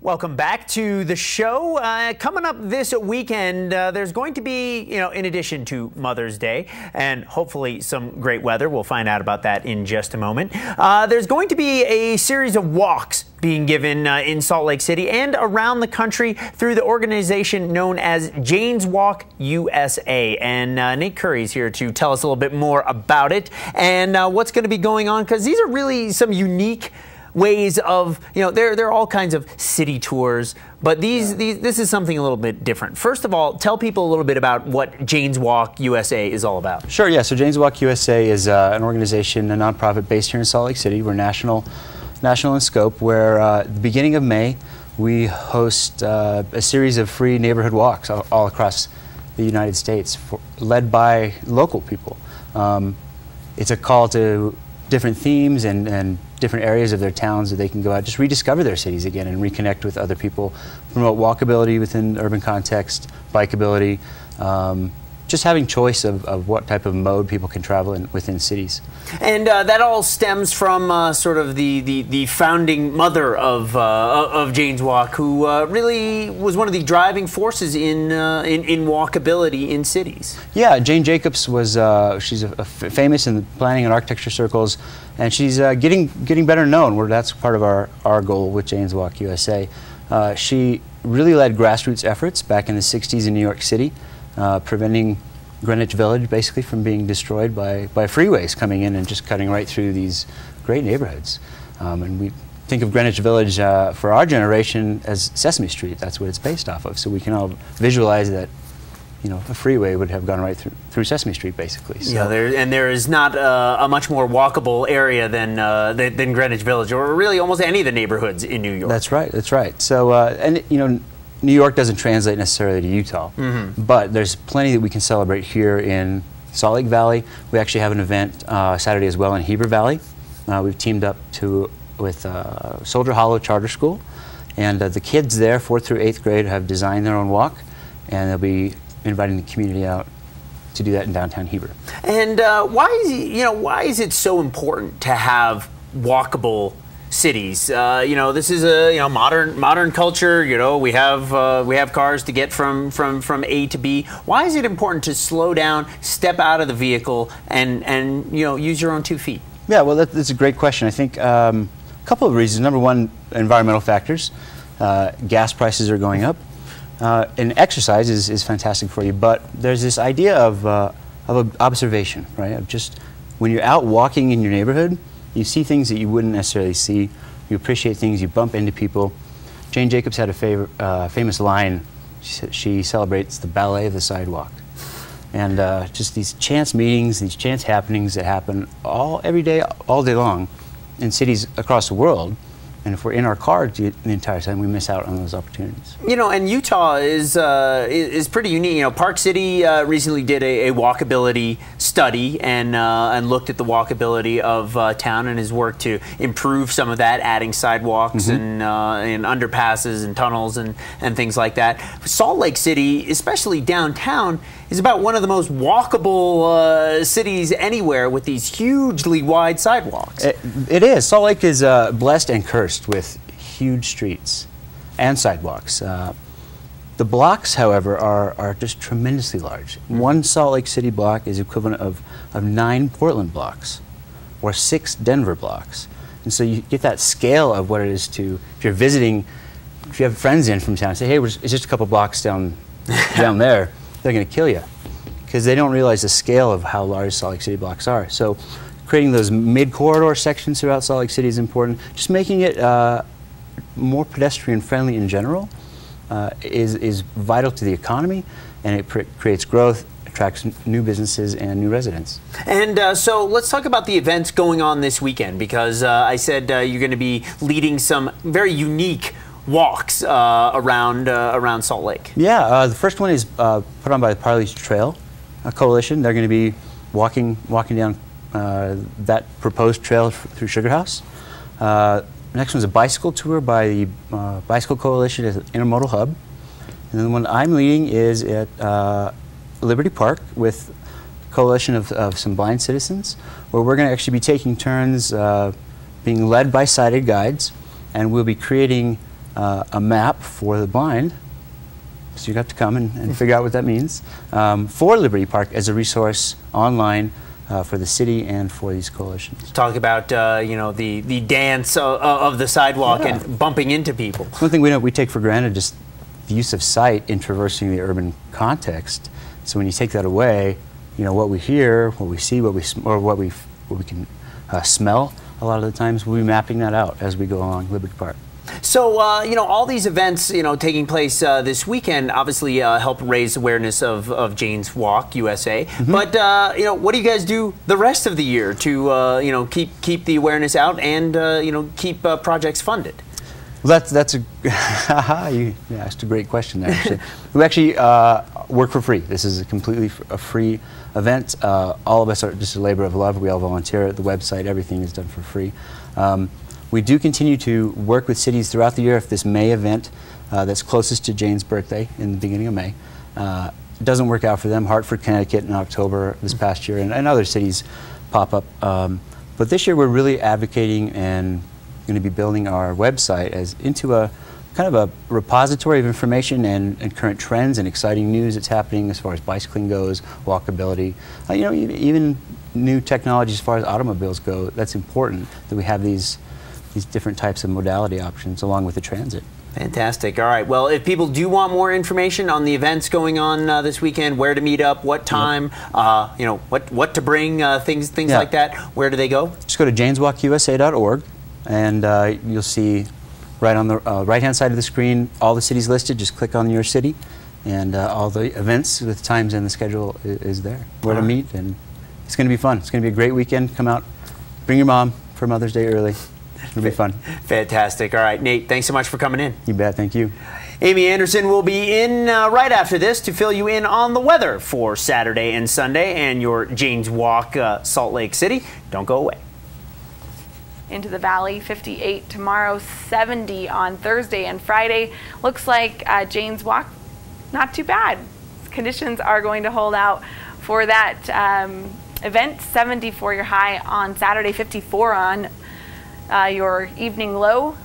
Welcome back to the show. Coming up this weekend, there's going to be, in addition to Mother's Day and hopefully some great weather, we'll find out about that in just a moment, there's going to be a series of walks being given in Salt Lake City and around the country through the organization known as JWUSA. And Nate Currey is here to tell us a little bit more about it and what's going to be going on, because these are really some unique ways of, there are all kinds of city tours, but this is something a little bit different. First of all, tell people a little bit about what Jane's Walk USA is all about. Sure, yeah. So Jane's Walk USA is an organization, a nonprofit based here in Salt Lake City. We're national in scope, where at the beginning of May, we host a series of free neighborhood walks all across the United States, led by local people. It's a call to different themes and different areas of their towns that they can go out, just rediscover their cities again and reconnect with other people, promote walkability within urban context, bikeability, just having choice of what type of mode people can travel within cities. And that all stems from sort of the founding mother of Jane's Walk, who really was one of the driving forces in walkability in cities. Yeah, Jane Jacobs was she's famous in the planning and architecture circles, and she's getting better known. That's part of our goal with Jane's Walk USA. She really led grassroots efforts back in the 60s in New York City, preventing Greenwich Village basically from being destroyed by freeways coming in and just cutting right through these great neighborhoods. And we think of Greenwich Village for our generation as Sesame Street. That's what it's based off of. So we can all visualize that, a freeway would have gone right through Sesame Street, basically. So. Yeah, there is not a much more walkable area than Greenwich Village, or really almost any of the neighborhoods in New York. That's right. That's right. So, New York doesn't translate necessarily to Utah, but there's plenty that we can celebrate here in Salt Lake Valley. We actually have an event Saturday as well in Heber Valley. We've teamed up with Soldier Hollow Charter School, and the kids there, 4th through 8th grade, have designed their own walk, and they'll be inviting the community out to do that in downtown Heber. And why is it so important to have walkable cities? This is a modern culture. We have cars to get from A to B. Why is it important to slow down, step out of the vehicle, and use your own 2 feet? Yeah, well, that's a great question. I think a couple of reasons. Number one, environmental factors. Gas prices are going up, and exercise is fantastic for you. But there's this idea of observation, right? Of just when you're out walking in your neighborhood, you see things that you wouldn't necessarily see. You appreciate things. You bump into people. Jane Jacobs had a famous line. She celebrates the ballet of the sidewalk. And just these chance meetings, these chance happenings that happen every day, all day long in cities across the world. And if we're in our car the entire time, we miss out on those opportunities. And Utah is pretty unique. Park City recently did a walkability study and looked at the walkability of town and has worked to improve some of that, adding sidewalks and underpasses and tunnels and things like that. Salt Lake City, especially downtown, is about one of the most walkable cities anywhere, with these hugely wide sidewalks. It is. Salt Lake is blessed and cursed with huge streets and sidewalks. The blocks, however, are just tremendously large. One Salt Lake City block is equivalent of 9 Portland blocks or 6 Denver blocks. And so you get that scale of what it is to, if you're visiting, if you have friends in from town, say, hey, it's just a couple blocks down there, they're going to kill you, because they don't realize the scale of how large Salt Lake City blocks are. So creating those mid-corridor sections throughout Salt Lake City is important. Just making it more pedestrian-friendly in general is vital to the economy, and it creates growth, attracts new businesses and new residents. And so let's talk about the events going on this weekend, because I said you're going to be leading some very unique walks around Salt Lake. Yeah, the first one is put on by the Parley's Trail Coalition. They're going to be walking down that proposed trail through Sugar House. Next one's a bicycle tour by the Bicycle Coalition at the Intermodal Hub. And then the one I'm leading is at Liberty Park with a coalition of some blind citizens, where we're going to actually be taking turns being led by sighted guides, and we'll be creating a map for the blind. So you have to come and figure out what that means, for Liberty Park as a resource online for the city and for these coalitions. Talk about you know, the dance of the sidewalk and bumping into people. One thing we take for granted is the use of sight in traversing the urban context. So when you take that away, you know, what we hear, what we see, what we can smell. A lot of the times we'll be mapping that out as we go along Liberty Park. So, you know, all these events, you know, taking place this weekend obviously help raise awareness of Jane's Walk USA. But, you know, what do you guys do the rest of the year to, you know, keep the awareness out and, you know, keep projects funded? Well, that's a you asked a great question there. Actually, we actually work for free. This is a completely free event. All of us are just a labor of love. We all volunteer at the website. Everything is done for free. We do continue to work with cities throughout the year. If this May event that's closest to Jane's birthday in the beginning of May doesn't work out for them, Hartford, Connecticut in October this past year, and other cities pop up. But this year we're really advocating and going to be building our website as into a kind of a repository of information and current trends and exciting news that's happening as far as bicycling goes, walkability, you know, even new technology as far as automobiles go. That's important that we have these different types of modality options along with the transit. Fantastic. All right. Well, if people do want more information on the events going on this weekend, where to meet up, what time, you know, what to bring, things like that, where do they go? Just go to janeswalkusa.org, and you'll see right on the right-hand side of the screen all the cities listed. Just click on your city, and all the events with times and the schedule is there. Where to meet, and it's going to be fun. It's going to be a great weekend. Come out, bring your mom for Mother's Day early. It'll be fun. Fantastic. All right, Nate, thanks so much for coming in. You bet. Thank you. Amy Anderson will be in right after this to fill you in on the weather for Saturday and Sunday and your Jane's Walk, Salt Lake City. Don't go away. Into the valley, 58 tomorrow, 70 on Thursday and Friday. Looks like Jane's Walk, not too bad. Conditions are going to hold out for that event. 70 for your high on Saturday, 54 on your evening low.